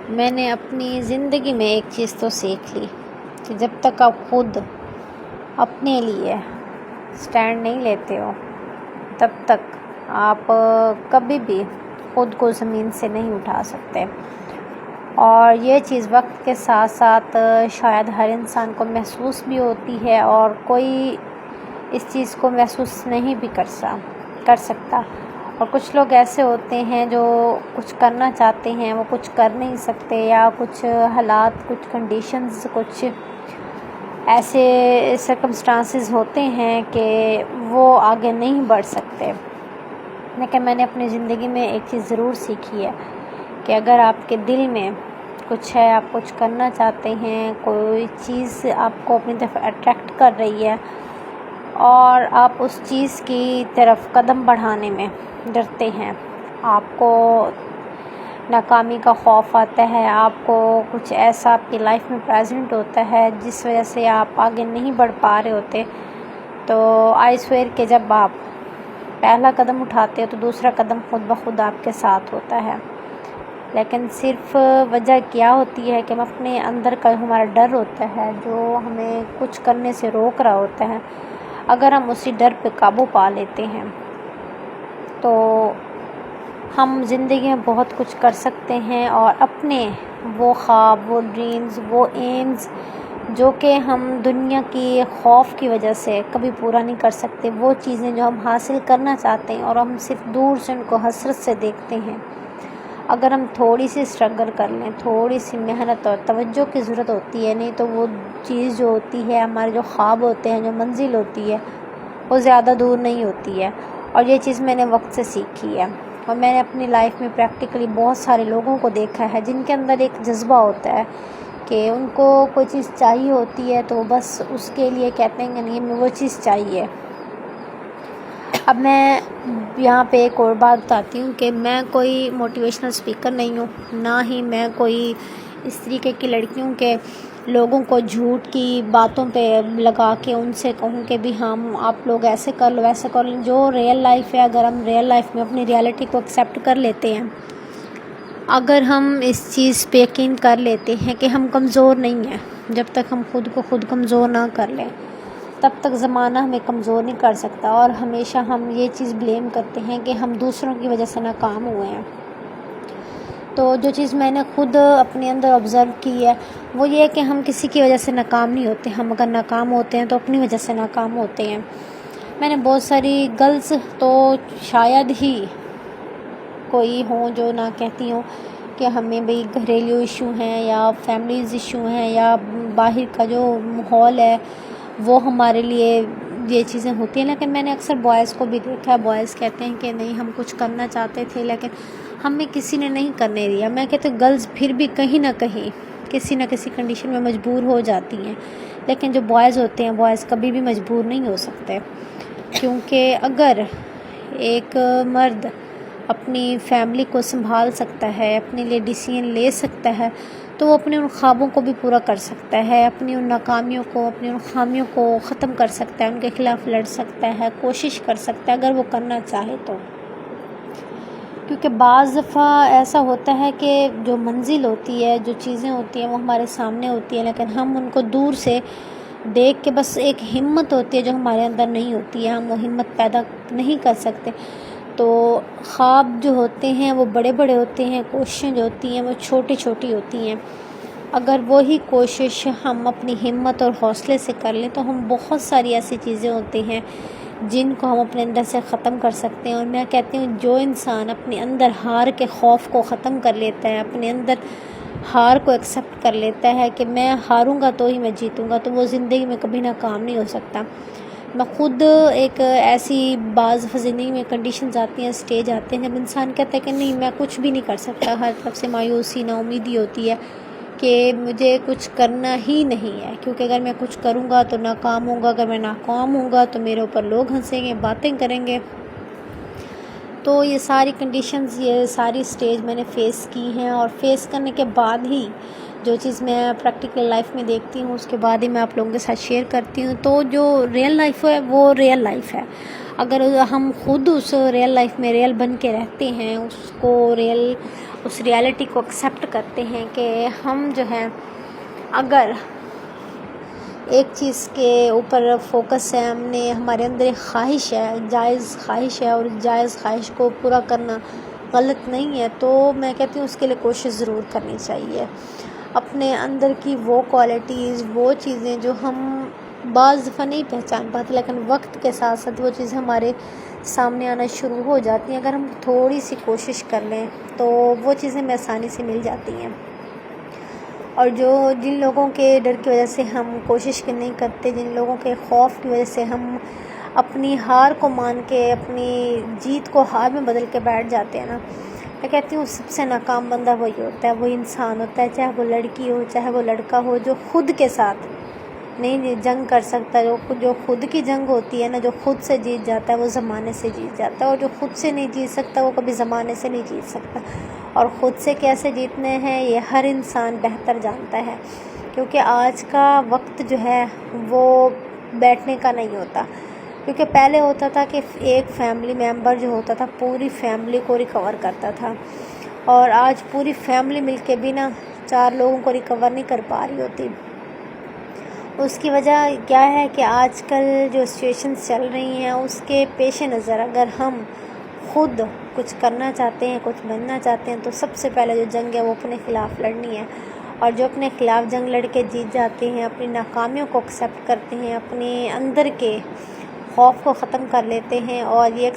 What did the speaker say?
میں نے اپنی زندگی میں ایک چیز تو سیکھ لی کہ جب تک آپ خود اپنے لیے سٹینڈ نہیں لیتے ہو تب تک آپ کبھی بھی خود کو زمین سے نہیں اٹھا سکتے. اور یہ چیز وقت کے ساتھ ساتھ شاید ہر انسان کو محسوس بھی ہوتی ہے اور کوئی اس چیز کو محسوس نہیں بھی کر سکتا. اور کچھ لوگ ایسے ہوتے ہیں جو کچھ کرنا چاہتے ہیں وہ کچھ کر نہیں سکتے، یا کچھ حالات، کچھ کنڈیشنز، کچھ ایسے سرکمسٹانسز ہوتے ہیں کہ وہ آگے نہیں بڑھ سکتے. لیکن میں نے اپنی زندگی میں ایک چیز ضرور سیکھی ہے کہ اگر آپ کے دل میں کچھ ہے، آپ کچھ کرنا چاہتے ہیں، کوئی چیز آپ کو اپنی طرف اٹریکٹ کر رہی ہے اور آپ اس چیز کی طرف قدم بڑھانے میں ڈرتے ہیں، آپ کو ناکامی کا خوف آتا ہے، آپ کو کچھ ایسا آپ کی لائف میں پریزنٹ ہوتا ہے جس وجہ سے آپ آگے نہیں بڑھ پا رہے ہوتے، تو آئی سویئر کہ جب آپ پہلا قدم اٹھاتے ہو تو دوسرا قدم خود بخود آپ کے ساتھ ہوتا ہے. لیکن صرف وجہ کیا ہوتی ہے کہ ہم اپنے اندر کا ہمارا ڈر ہوتا ہے جو ہمیں کچھ کرنے سے روک رہا ہوتا ہے، اگر ہم اسی ڈر پہ قابو پا لیتے ہیں تو ہم زندگی میں بہت کچھ کر سکتے ہیں. اور اپنے وہ خواب، وہ ڈریمز، وہ ایمز جو کہ ہم دنیا کی خوف کی وجہ سے کبھی پورا نہیں کر سکتے، وہ چیزیں جو ہم حاصل کرنا چاہتے ہیں اور ہم صرف دور سے ان کو حسرت سے دیکھتے ہیں، اگر ہم تھوڑی سی اسٹرگل کر لیں، تھوڑی سی محنت اور توجہ کی ضرورت ہوتی ہے، نہیں تو وہ چیز جو ہوتی ہے، ہمارے جو خواب ہوتے ہیں، جو منزل ہوتی ہے، وہ زیادہ دور نہیں ہوتی ہے. اور یہ چیز میں نے وقت سے سیکھی ہے. اور میں نے اپنی لائف میں پریکٹیکلی بہت سارے لوگوں کو دیکھا ہے جن کے اندر ایک جذبہ ہوتا ہے کہ ان کو کوئی چیز چاہیے ہوتی ہے تو بس اس کے لیے کہتے ہیں کہ نہیں ہمیں وہ چیز چاہیے. اب میں یہاں پہ ایک اور بات بتاتی ہوں کہ میں کوئی موٹیویشنل اسپیکر نہیں ہوں، نہ ہی میں کوئی اس طریقے کی لڑکی ہوں کہ لوگوں کو جھوٹ کی باتوں پہ لگا کے ان سے کہوں کہ بھی ہم آپ لوگ ایسے کر لو ویسے کر لو. جو ریئل لائف ہے، اگر ہم ریئل لائف میں اپنی ریئلٹی کو ایکسیپٹ کر لیتے ہیں، اگر ہم اس چیز پہ یقین کر لیتے ہیں کہ ہم کمزور نہیں ہیں، جب تک ہم خود کو خود کمزور نہ کر لیں تب تک زمانہ ہمیں کمزور نہیں کر سکتا. اور ہمیشہ ہم یہ چیز بلیم کرتے ہیں کہ ہم دوسروں کی وجہ سے ناکام ہوئے ہیں. تو جو چیز میں نے خود اپنے اندر آبزرو کی ہے وہ یہ ہے کہ ہم کسی کی وجہ سے ناکام نہیں ہوتے. ہم اگر ناکام ہوتے ہیں تو اپنی وجہ سے ناکام ہوتے ہیں. میں نے بہت ساری گرلز تو شاید ہی کوئی ہوں جو نہ کہتی ہوں کہ ہمیں بھئی گھریلو ایشو ہیں یا فیملیز ایشو ہیں یا باہر کا جو ماحول ہے وہ ہمارے لیے یہ چیزیں ہوتی ہیں. لیکن میں نے اکثر بوائز کو بھی دیکھا ہے، بوائز کہتے ہیں کہ نہیں ہم کچھ کرنا چاہتے تھے لیکن ہمیں کسی نے نہیں کرنے دیا. میں کہتی ہوں گرلز پھر بھی کہیں نہ کہیں کسی نہ کسی کنڈیشن میں مجبور ہو جاتی ہیں، لیکن جو بوائز ہوتے ہیں بوائز کبھی بھی مجبور نہیں ہو سکتے. کیونکہ اگر ایک مرد اپنی فیملی کو سنبھال سکتا ہے، اپنے لیے ڈیسیژن لے سکتا ہے، تو وہ اپنے ان خوابوں کو بھی پورا کر سکتا ہے، اپنی ان ناکامیوں کو، اپنی ان خامیوں کو ختم کر سکتا ہے، ان کے خلاف لڑ سکتا ہے، کوشش کر سکتا ہے اگر وہ کرنا چاہے تو. کیونکہ بعض دفعہ ایسا ہوتا ہے کہ جو منزل ہوتی ہے، جو چیزیں ہوتی ہیں وہ ہمارے سامنے ہوتی ہیں لیکن ہم ان کو دور سے دیکھ کے بس ایک ہمت ہوتی ہے جو ہمارے اندر نہیں ہوتی ہے، ہم وہ ہمت پیدا نہیں کر سکتے. تو خواب جو ہوتے ہیں وہ بڑے بڑے ہوتے ہیں، کوششیں جو ہوتی ہیں وہ چھوٹی چھوٹی ہوتی ہیں. اگر وہی کوشش ہم اپنی ہمت اور حوصلے سے کر لیں تو ہم بہت ساری ایسی چیزیں ہوتی ہیں جن کو ہم اپنے اندر سے ختم کر سکتے ہیں. اور میں کہتی ہوں جو انسان اپنے اندر ہار کے خوف کو ختم کر لیتا ہے، اپنے اندر ہار کو ایکسیپٹ کر لیتا ہے کہ میں ہاروں گا تو ہی میں جیتوں گا، تو وہ زندگی میں کبھی ناکام نہیں ہو سکتا. میں خود ایک ایسی بعض زندگی میں کنڈیشنز آتی ہیں، اسٹیج آتے ہیں جب انسان کہتا ہے کہ نہیں میں کچھ بھی نہیں کر سکتا، ہر طرف سے مایوسی، نا امیدی ہوتی ہے کہ مجھے کچھ کرنا ہی نہیں ہے، کیونکہ اگر میں کچھ کروں گا تو ناکام ہوں گا، اگر میں ناکام ہوں گا تو میرے اوپر لوگ ہنسیں گے، باتیں کریں گے. تو یہ ساری کنڈیشنز، یہ ساری اسٹیج میں نے فیس کی ہیں، اور فیس کرنے کے بعد ہی جو چیز میں پریکٹیکل لائف میں دیکھتی ہوں اس کے بعد ہی میں آپ لوگوں کے ساتھ شیئر کرتی ہوں. تو جو ریئل لائف ہے وہ ریئل لائف ہے. اگر ہم خود اس ریئل لائف میں ریئل بن کے رہتے ہیں، اس کو ریئل اس ریالٹی کو ایکسیپٹ کرتے ہیں کہ ہم جو ہے اگر ایک چیز کے اوپر فوکس ہے، ہم نے ہمارے اندر ایک خواہش ہے، جائز خواہش ہے، اور جائز خواہش کو پورا کرنا غلط نہیں ہے، تو میں کہتی ہوں اس کے لیے کوشش ضرور کرنی چاہیے۔ اپنے اندر کی وہ کوالٹیز، وہ چیزیں جو ہم بعض دفعہ نہیں پہچان پاتے، لیکن وقت کے ساتھ ساتھ وہ چیزیں ہمارے سامنے آنا شروع ہو جاتی ہیں۔ اگر ہم تھوڑی سی کوشش کر لیں تو وہ چیزیں ہمیں آسانی سے مل جاتی ہیں۔ اور جن لوگوں کے ڈر کی وجہ سے ہم کوشش نہیں کرتے، جن لوگوں کے خوف کی وجہ سے ہم اپنی ہار کو مان کے اپنی جیت کو ہار میں بدل کے بیٹھ جاتے ہیں نا، میں کہتی ہوں سب سے ناکام بندہ وہی ہوتا ہے، وہی انسان ہوتا ہے، چاہے وہ لڑکی ہو چاہے وہ لڑکا ہو، جو خود کے ساتھ نہیں جنگ کر سکتا، جو خود کی جنگ ہوتی ہے نا، جو خود سے جیت جاتا ہے وہ زمانے سے جیت جاتا ہے، اور جو خود سے نہیں جیت سکتا وہ کبھی زمانے سے نہیں جیت سکتا۔ اور خود سے کیسے جیتنے ہیں یہ ہر انسان بہتر جانتا ہے، کیونکہ آج کا وقت جو ہے وہ بیٹھنے کا نہیں ہوتا۔ کیونکہ پہلے ہوتا تھا کہ ایک فیملی ممبر جو ہوتا تھا پوری فیملی کو ریکور کرتا تھا، اور آج پوری فیملی مل کے بھی نا 4 لوگوں کو ریکور نہیں کر پا رہی ہوتی۔ اس کی وجہ کیا ہے کہ آج کل جو سچویشنز چل رہی ہیں اس کے پیش نظر اگر ہم خود کچھ کرنا چاہتے ہیں، کچھ بننا چاہتے ہیں، تو سب سے پہلے جو جنگ ہے وہ اپنے خلاف لڑنی ہے، اور جو اپنے خلاف جنگ لڑ کے جیت جاتے ہیں، اپنی ناکامیوں کو ایکسیپٹ کرتے ہیں، اپنے اندر کے خوف کو ختم کر لیتے ہیں، اور یہ